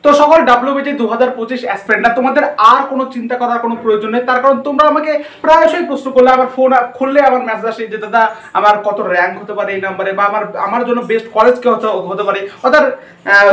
তো সকল ডাব্লিউবিজি 2025 অ্যাসপিরেন্টরা তোমাদের আর কোনো চিন্তা করার কোনো প্রয়োজন নেই, তার কারণ তোমরা আমাকে প্রায়শই প্রশ্ন করলে, আমার ফোন খুললে আমার মেসেজ আসে যে দাদা আমার কত র্যাঙ্ক হতে পারে এই নাম্বারে, বা আমার জন্য বেস্ট কলেজ কে হতে পারে, অর্থাৎ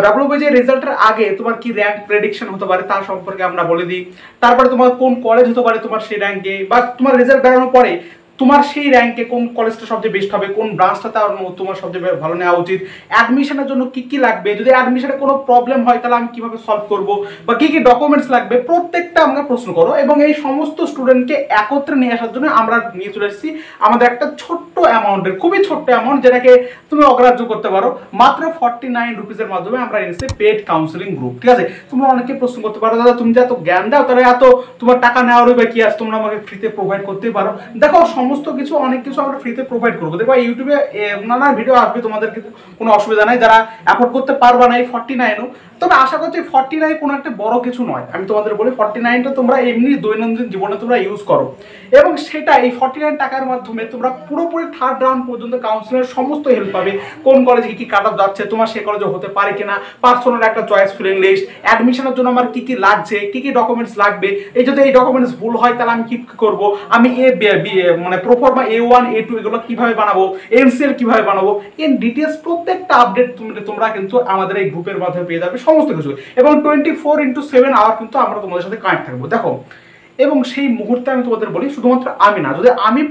ডাব্লিউবিজি রেজাল্টের আগে তোমার কি র্যাঙ্ক প্রেডিকশন হতে পারে তার সম্পর্কে আমরা বলে দিই। তারপরে তোমার কোন কলেজ হতে পারে তোমার সেই র্যাঙ্কে, বা তোমার রেজাল্ট বেরোনোর পরে তোমার সেই র্যাঙ্কে কোন কলেজটা সবচেয়ে বেস্ট হবে, কোন ব্রাঞ্চটা তোমার সবচেয়ে ভালো নেওয়া উচিত, অ্যাডমিশনের জন্য কি কি লাগবে, যদি অ্যাডমিশনে কোনো প্রবলেম হয় তাহলে আমি কিভাবে সলভ করব, বা কি কি ডকুমেন্টস লাগবে, প্রত্যেকটা আমরা প্রশ্ন করো। এবং এই সমস্ত স্টুডেন্টকে একত্রে নিয়ে আসার জন্য আমরা নিয়ে চলে এসেছি আমাদের একটা ছোট্ট অ্যামাউন্টের, খুবই ছোট্ট অ্যামাউন্ট, যেটাকে তুমি অগ্রাহ্য করতে পারো। মাত্র 49 রুপিসের মাধ্যমে আমরা এনেছি পেড কাউন্সিলিং গ্রুপ। ঠিক আছে, তোমরা অনেকে প্রশ্ন করতে পারো দাদা তুমি যে এত জ্ঞান দাও তাহলে এত তোমার টাকা নেওয়ারও বা কি আছে, তোমরা আমাকে ফ্রিতে প্রোভাইড করতেই পারো। দেখো সমস্ত কিছু অনেক কিছু আমরা ফ্রিতে প্রোভাইড করবো। দেখো ইউটিউবে নানা ভিডিও আসবে, তোমাদের কিন্তু কোনো অসুবিধা নাই, যারা অ্যাফোর্ড করতে পারবা না এই 49ও, তবে আশা করছি 49 কোনো একটা বড় কিছু নয়। আমি তোমাদের বলি 49টা তোমরা এমনি দৈনন্দিন জীবনে তোমরা ইউজ করো, এবং সেটা এই 49 টাকার মাধ্যমে তোমরা পুরোপুরি থার্ড রাউন্ড পর্যন্ত কাউন্সিলিংয়ের সমস্ত হেল্প পাবে। কোন কলেজে কি কাট অফ যাচ্ছে, তোমার সে কলেজে হতে পারে কিনা, পার্সোনাল একটা চয়েস ফিলিং লিস্ট, অ্যাডমিশনের জন্য আমার কি কি লাগছে, কি কি ডকুমেন্টস লাগবে, এই যদি এই ডকুমেন্টস ভুল হয় তাহলে আমি কি করব, আমি মানে প্রোফর্মা A1 A2 এগুলো কিভাবে বানাবো, এনসিএল কিভাবে বানাবো, এর ডিটেলস প্রত্যেকটা আপডেট তোমরা কিন্তু আমাদের এই গ্রুপের মাধ্যমে পেয়ে যাবে সমস্ত কিছু। এবং 24/7 আওয়ার কিন্তু আমরা তোমাদের সাথে কানেক্ট থাকবো। দেখো এবং সেই মুহূর্তে আমি তোমাদের বলি, শুধুমাত্র আমি না, যদি আমি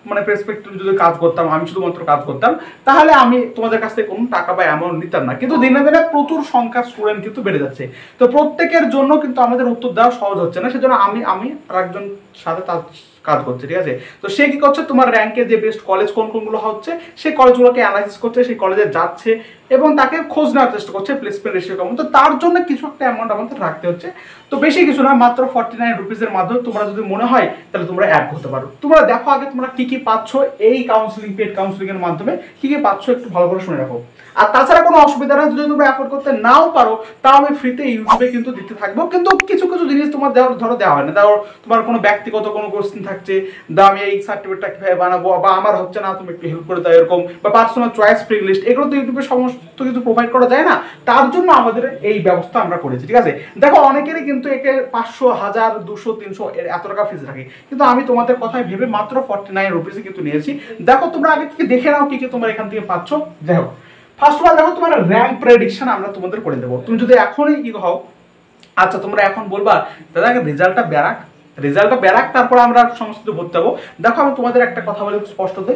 মানে পার্সপেক্টিভ যদি কাজ করতাম, আমি শুধুমাত্র কাজ করতাম, তাহলে আমি তোমাদের কাছ থেকে কোনো টাকা বা অ্যামাউন্ট নিতাম না। কিন্তু দিনে দিনে প্রচুর সংখ্যার স্টুডেন্ট কিন্তু বেড়ে যাচ্ছে, তো প্রত্যেকের জন্য কিন্তু আমাদের উত্তর দেওয়া সহজ হচ্ছে না, সেজন্য আমি আর একজন সাথে তার কাজ করছে। ঠিক আছে, তো সে কি করছে, তোমার র্যাঙ্কে যে বেস্ট কলেজ কোনগুলো হচ্ছে সেই কলেজগুলোকে অ্যানালাইসিস করছে, সেই কলেজে যাচ্ছে এবং তাকে খোঁজ নেওয়ার চেষ্টা করছে প্লেসমেন্ট রেশিও কেমন, তো তার জন্য কিছু একটা অ্যামাউন্ট আমাদের রাখতে হচ্ছে। তো বেশি কিছু না, মাত্র 49 রুপিসের মাধ্যমে তোমরা যদি মনে হয় তাহলে তোমরা অ্যাড করতে পারো। তোমরা দেখো আগে তোমরা কি কি পাচ্ছ এই কাউন্সিলিং, পেড কাউন্সিলিং এর মাধ্যমে কি কি পাচ্ছ একটু ভালো করে শুনে রাখো। আর তাছাড়া কোনো অসুবিধা নেই, যদি তোমরা অ্যাফোর্ড করতে নাও পারো তাও আমি ফ্রিতে ইউটিউবে কিন্তু দিতে থাকবো। কিন্তু কিছু কিছু জিনিস তোমার ধরো দেওয়া হয় না, ধরো তোমার কোনো ব্যক্তিগত কোনো কোশ্চেন থাকছে, দা আমি এই সার্টিফিকেটটা কিভাবে বানাবো, বা আমার হচ্ছে না তুমি একটু হেল্প করে দাও, এরকম, বা পার্সোনাল চয়েস ফ্রি লিস্ট, এগুলো তো ইউটিউবে সমস্ত কিছু প্রোভাইড করা যায় না, তার জন্য আমাদের এই ব্যবস্থা আমরা করেছি। ঠিক আছে, দেখো অনেকেরই কিন্তু একে 500, 1000, 200, 300 এত টাকা ফিস রাখে, কিন্তু আমি তোমাদের কথায় ভেবে মাত্র 49 রুপিসে কিন্তু নিয়েছি। দেখো তোমরা আগে থেকে দেখে নাও কি কি তোমরা এখান থেকে পাচ্ছ। যাই হোক, ফার্স্ট অফ অল দেখো তোমার র্যাঙ্ক প্রেডিকশন আমরা তোমাদের করে দেবো। তুমি যদি এখনই কি হও, আচ্ছা তোমরা এখন বলবা দাদা রেজাল্টটা বেরাক তারপর আমরা সমস্ত কিছু বলতে যাবো। দেখো আমি তোমাদের একটা কথা বলি স্পষ্টতে,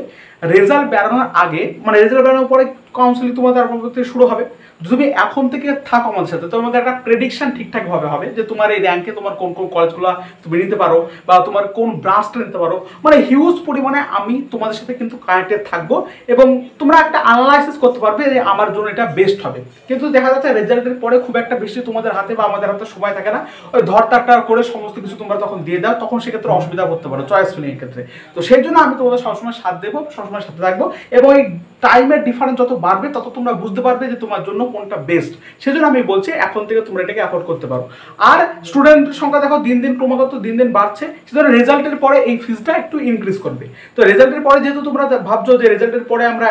রেজাল্ট বেরানোর আগে, মানে রেজাল্ট বেরানোর পরে কাউন্সিলিং তোমাদের শুরু হবে। যদি এখন থেকে থাকো আমাদের সাথে, তোমাদের একটা প্রেডিকশন ঠিকঠাক ভাবে হবে যে তোমার এই র্যাঙ্কে তোমার কোন কোন কলেজগুলো তুমি নিতে পারো, বা তোমার কোন ব্রাঞ্চটা নিতে পারো, মানে হিউজ পরিমাণে আমি তোমাদের সাথে কিন্তু কানেক্টেড থাকবো, এবং তোমরা একটা অ্যানালাইসিস করতে পারবে যে আমার জন্য এটা বেস্ট হবে। কিন্তু দেখা যাচ্ছে রেজাল্টের পরে খুব একটা বেশি তোমাদের হাতে বা আমাদের হাতে সময় থাকে না, ওই ধরতারটা করে সমস্ত কিছু তোমরা তখন দিয়ে দাও, তখন সেক্ষেত্রে অসুবিধা করতে পারো চয়েস ফিলিং এর ক্ষেত্রে। তো সেই জন্য আমি তোমাদের সবসময় সাথ দেবো, সবসময় সাথে থাকবো, এবং এই টাইমের ডিফারেন্স যত বাড়বে তত তোমরা বুঝতে পারবে যে তোমার জন্য কোনটা বেস্ট। সেজন্য আমি বলছি এখন থেকে তোমরা এটাকে অ্যাফোর্ড করতে পারো। আর স্টুডেন্টের সংখ্যা দেখো দিন দিন ক্রমাগত দিন দিন বাড়ছে, সেজন্য রেজাল্টের পরে এই ফিসটা একটু ইনক্রিজ করবে। তো রেজাল্টের পরে যেহেতু তোমরা ভাবছো যে রেজাল্টের পরে আমরা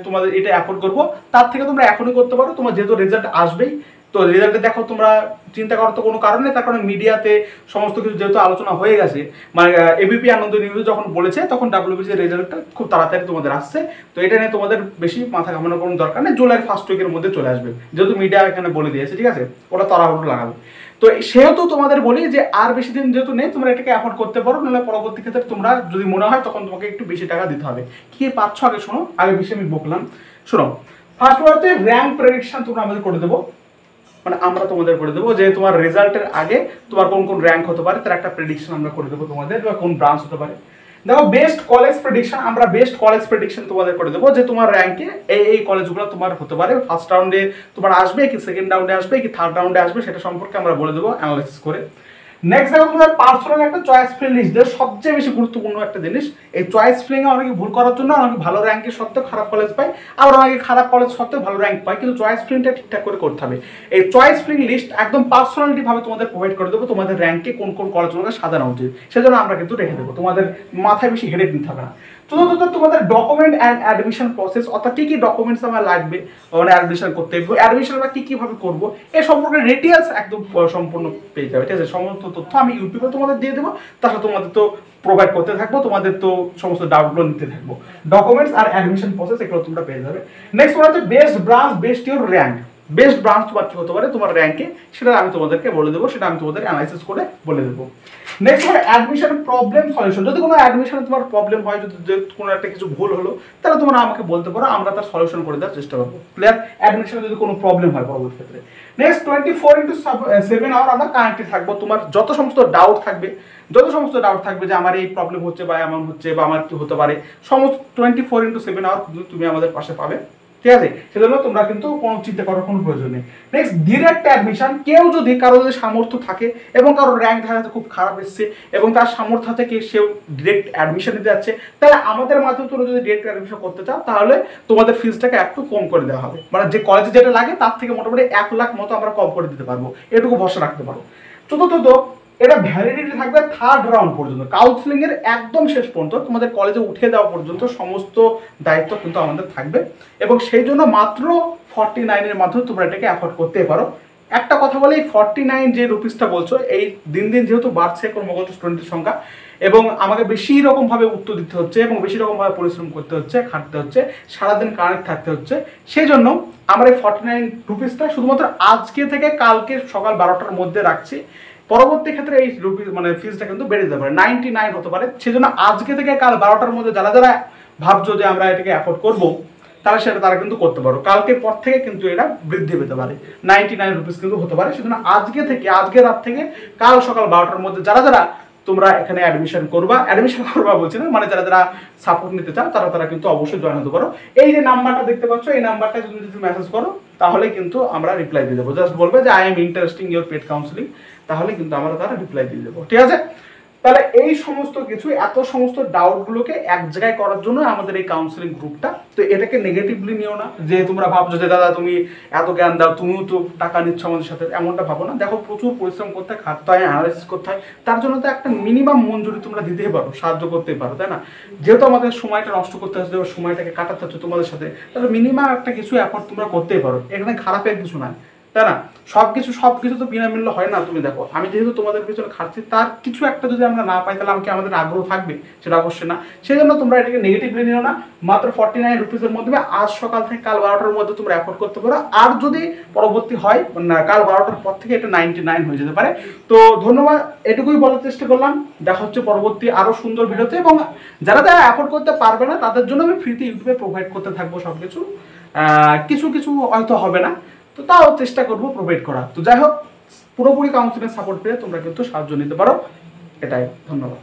তোমাদের এটা অ্যাফোর্ড করবো, তার থেকে তোমরা এখনই করতে পারো, তোমার যেহেতু রেজাল্ট আসবেই। তো রেজাল্টে দেখো তোমরা চিন্তা করার তো কোনো কারণ নেই, তার কারণে মিডিয়াতে সমস্ত কিছু যেহেতু আলোচনা হয়ে গেছে, মানে এবিপি আনন্দ নিউজে যখন বলেছে তখন ডাব্লিউবিসি রেজাল্টটা খুব তাড়াতাড়ি তোমাদের আসছে। তো এটা নিয়ে তোমাদের বেশি মাথা ঘামানোর কোনো দরকার নেই, জুলাইয়ের ফার্স্ট উইকের মধ্যে চলে আসবে, যেহেতু মিডিয়া এখানে বলে দিয়েছে। ঠিক আছে, ওটা তাড়াহুড়ো লাগাবে। তো সেহেতু তোমাদের বলি যে আর বেশি দিন যেহেতু নেই, তোমরা এটাকে অ্যাফোর্ড করতে পারো, নাহলে পরবর্তী ক্ষেত্রে তোমরা যদি মনে হয় তখন তোমাকে একটু বেশি টাকা দিতে হবে। কি পাচ্ছ আগে শোনো, আগে বেশি আমি বকলাম, শোনো। ফার্স্ট হচ্ছে র্যাঙ্ক প্রেডিকশন তোমরা আমাদের করে দেবো, মানে আমরা তোমাদের করে দেবো যে তোমার রেজাল্টের আগে তোমার কোন কোন র্যাঙ্ক হতে পারে তার একটা প্রেডিকশন আমরা করে দেবো তোমাদের, বা কোন ব্রাঞ্চ হতে পারে। দেখো বেস্ট কলেজ প্রেডিকশন, আমরা বেস্ট কলেজ প্রেডিকশন তোমাদের করে দেবো যে তোমার র্যাঙ্কে এই কলেজগুলো তোমার হতে পারে, ফার্স্ট রাউন্ডে তোমার আসবে কি, সেকেন্ড রাউন্ডে আসবে কি, থার্ড রাউন্ডে আসবে, সেটা সম্পর্কে আমরা বলে দেবো অ্যানালাইসিস করে। নেক্সট দেখো তোমার পার্সোনাল একটা চয়েস ফিলিং লিস্ট, সবচেয়ে বেশি গুরুত্বপূর্ণ একটা জিনিস। এই চয়েস ফিলিং এ অনেকে ভুল করার জন্য অনেকে ভালো র্যাঙ্কের সত্ত্বেও খারাপ কলেজ পায়, আবার অনেকে খারাপ কলেজ সত্ত্বেও ভালো র্যাঙ্ক পায়, কিন্তু চয়েস ফিলিংটা ঠিকঠাক করে করতে হবে। এই চয়েস ফিলিং লিস্ট একদম পার্সোনালিটি ভাবে তোমাদের প্রোভাইড করে দেবো, তোমাদের র্যাঙ্কে কোন কোন কলেজগুলোকে সাজানো উচিত, সেজন্য আমরা কিন্তু রেখে দেবো, তোমাদের মাথায় বেশি হেডেক নিতে হবে না। চতুর্থত তোমাদের ডকুমেন্ট অ্যান্ড অ্যাডমিশন প্রসেস, অর্থাৎ কি কি ডকুমেন্টস আমার লাগবে মানে অ্যাডমিশন করতে, অ্যাডমিশন আমরা কি কিভাবে করব এই সম্পর্কে ডিটেইলস একদম সম্পূর্ণ পেয়ে যাবে, ঠিক আছে। সমস্ত তথ্য আমি ইউটিউবে তোমাদের দিয়ে দেবো, তার সাথে তোমাদের তো প্রোভাইড করতে থাকবো, তোমাদের তো সমস্ত ডাউটগুলো নিতে থাকবো। ডকুমেন্টস আর অ্যাডমিশন প্রসেস এগুলো তোমরা পেয়ে যাবে। নেক্সট হচ্ছে best branch best your rank. Best branch তোমার কি হতে পারে তোমার র্যাঙ্কে, সেটা আমি তোমাদেরকে বলে দেবো, সেটা আমি তোমাদের অ্যানালাইসিস করে বলে দেবো। নেক্সট হলো অ্যাডমিশন প্রবলেম সলিউশন। যদি কোনো অ্যাডমিশনে তোমার প্রবলেম হয়, যদি কোনো একটা কিছু ভুল হলো, তাহলে তোমরা আমাকে বলতে পারো, আমরা তার সলিউশন করে দেওয়ার চেষ্টা করবো। ক্লিয়ার? অ্যাডমিশনে যদি কোনো প্রবলেম হয় পরবর্তী ক্ষেত্রে। নেক্সট 24/7 আওয়ার আমরা কানেক্টেড থাকবো। তোমার যত সমস্ত ডাউট থাকবে যে আমার এই প্রবলেম হচ্ছে বা এমন হচ্ছে বা আমার কি হতে পারে, সমস্ত 24/7 আওয়ার তুমি আমাদের পাশে পাবে, ঠিক আছে। সেজন্য তোমরা কিন্তু কোনো চিন্তা করার কোনো প্রয়োজন নেই। Next direct admission. কারো যদি সামর্থ্য থাকে এবং কারো র্যাঙ্ক দেখা যাচ্ছে খুব খারাপ এসছে এবং তার সামর্থ্য থেকে সেও ডিরেক্ট অ্যাডমিশন নিতে যাচ্ছে, তাহলে আমাদের মাধ্যমে তোমরা যদি ডিরেক্ট অ্যাডমিশন করতে চাও, তাহলে তোমাদের ফিজটাকে একটু কম করে দেওয়া হবে, মানে যে কলেজে যেটা লাগে তার থেকে মোটামুটি 1 লাখ মতো আমরা কম করে দিতে পারবো, এটুকু ভরসা রাখতে পারো। চতুর্থত এটা ভ্যালিডিটি থাকবে 3rd রাউন্ড পর্যন্ত, কাউন্সিলিং এর একদম শেষ পর্যন্ত, তোমাদের কলেজে উঠে দেওয়া পর্যন্ত সমস্ত দায়িত্ব কিন্তু আমাদের থাকবে এবং সেই জন্য মাত্র 49 এর মাধ্যমে তোমরা এটাকে অ্যাফোর্ড করতে পারো। একটা কথা বলে, এই 49 যে রুপিসটা বলছো, এই দিন দিন যেহেতু বাড়ছে ক্রমাগত স্টুডেন্টের সংখ্যা এবং আমাকে বেশি রকমভাবে উত্তর দিতে হচ্ছে এবং বেশি রকমভাবে পরিশ্রম করতে হচ্ছে, খাটতে হচ্ছে, সারাদিন কানেক্ট থাকতে হচ্ছে, সেই জন্য আমরা এই 49 রুপিসটা শুধুমাত্র আজকে থেকে কালকে সকাল 12টার মধ্যে রাখছি। পরবর্তী ক্ষেত্রে এই রুপিস মানে ফিজটা কিন্তু বেড়ে যেতে পারে, 99 হতে পারে। সেজন্য আজকে থেকে কাল 12টার মধ্যে যারা যারা ভাবছো যে আমরা এটাকে অ্যাফোর্ড করবো, তারা কিন্তু করতে পারো। কালকের পর থেকে কিন্তু এটা বৃদ্ধি পেতে পারে, 99 রুপিস কিন্তু হতে পারে। সেজন্য আজকে রাত থেকে কাল সকাল 12টার মধ্যে যারা তোমরা এখানে অ্যাডমিশন করবা বলছি না, মানে যারা সাপোর্ট নিতে চান তারা কিন্তু অবশ্যই জয়েন হতে পারো। এই যে নাম্বারটা দেখতে পাচ্ছ, এই নাম্বারটা যদি মেসেজ করো তাহলে কিন্তু আমরা রিপ্লাই দিয়ে দেবো। জাস্ট বলবে যে I am interesting your paid counselling, তাহলে কিন্তু আমরা তারা রিপ্লাই দিয়ে দেবো, ঠিক আছে। তাহলে এই সমস্ত কিছু এত সমস্ত ডাউটগুলোকে এক জায়গায় করার জন্য আমাদের এই কাউন্সিলিং গ্রুপটা। তো এটাকে নেগেটিভলি নিও না যে তোমরা ভাবছো যে দাদা তুমি এত জ্ঞান দাও, তুমিও তো টাকা নিচ্ছ আমাদের সাথে, এমনটা ভাবো না। দেখো, প্রচুর পরিশ্রম করতে হয়, খাটতে হয়, অ্যানালাইসিস করতে হয়, তার জন্য তো একটা মিনিমাম মঞ্জুরি তোমরা দিতেই পারো, সাহায্য করতেই পারো, তাই না। যেহেতু আমাদের সময়টা নষ্ট করতে হচ্ছে, সময়টাকে কাটাতে হচ্ছে তোমাদের সাথে, তাহলে মিনিমাম একটা কিছু এফোর্ট তোমরা করতেই পারো, এখানে খারাপের কিছু নাই, তাই না। সবকিছু তো বিনামূল্যে হয় না। তুমি দেখো, আমি যেহেতু তোমাদের পিছনে খাচ্ছি, তার কিছু একটা যদি আমরা না পাই তাহলে আমাদের আগ্রহ থাকবে, সেটা অবশ্যই না। সেই জন্য তোমরা এটাকে নেগেটিভলি নিও না। মাত্র 49 রুপিসের মধ্যে আজ সকাল থেকে কাল 12টার মধ্যে তোমরা অ্যাফোর্ড করতে পারো। আর যদি পরবর্তী হয় কাল 12টার পর থেকে এটা 99 হয়ে যেতে পারে। তো ধন্যবাদ, এটুকুই বলার চেষ্টা করলাম। দেখা হচ্ছে পরবর্তী আরো সুন্দর ভিডিওতে, এবং যারা অ্যাফোর্ড করতে পারবে না তাদের জন্য আমি ফ্রিতে ইউটিউবে প্রোভাইড করতে থাকবো সবকিছু। কিছু হয়তো হবে না, তো তাও চেষ্টা করবো প্রোভাইড করা। তো যাই হোক, পুরোপুরি কাউন্সিলিং সাপোর্ট পেয়ে তোমরা কিন্তু সাহায্য নিতে পারো। এটাই, ধন্যবাদ।